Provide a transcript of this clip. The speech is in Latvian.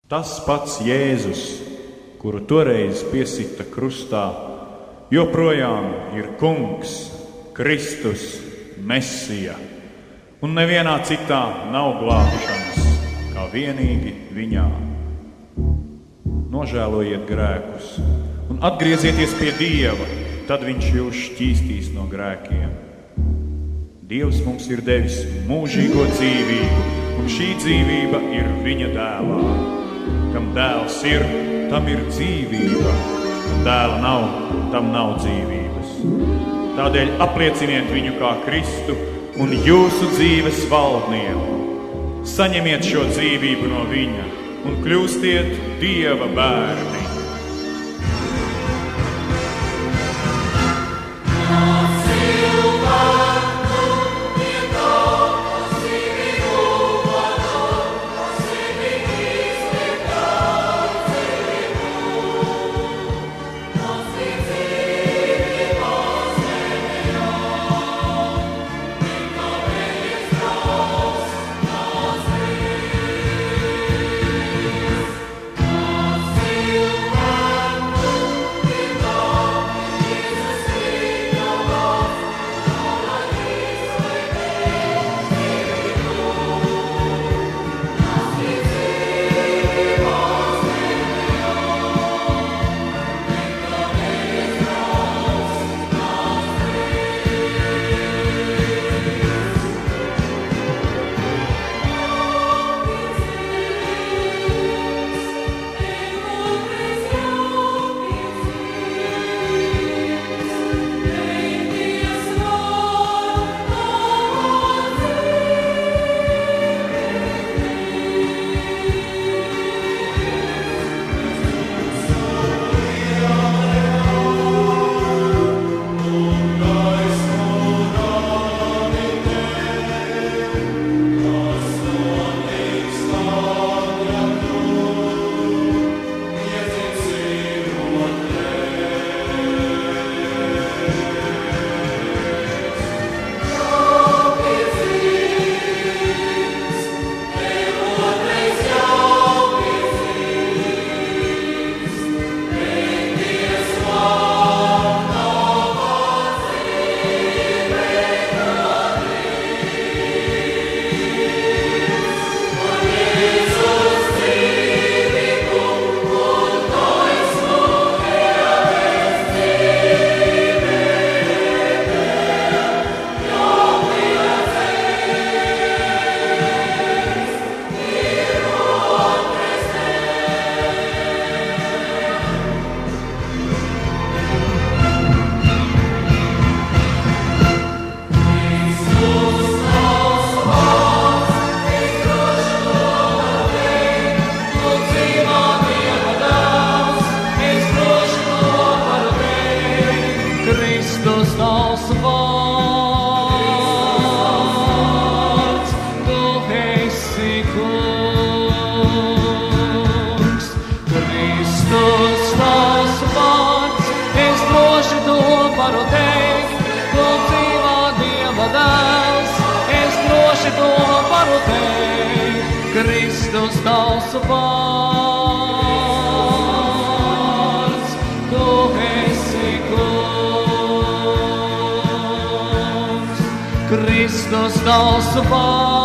Tas pats Jēzus, kuru toreiz piesita krustā, joprojām ir Kungs, Kristus, Mesija, un nevienā citā nav glābšanas, kā vienīgi viņā. Nožēlojiet grēkus un atgriezieties pie Dieva, tad viņš jūs šķīstīs no grēkiem. Dievs mums ir devis mūžīgo dzīvību, un šī dzīvība ir viņa dēlā. Kam dēls ir, tam ir dzīvība, un dēla nav, tam nav dzīvības. Tādēļ aplieciniet viņu kā Kristu un jūsu dzīves valdnieku. Saņemiet šo dzīvību no viņa un kļūstiet Dieva bērni. Kristus tavs vārds, tu esi kungs. Kristus tavs vārds.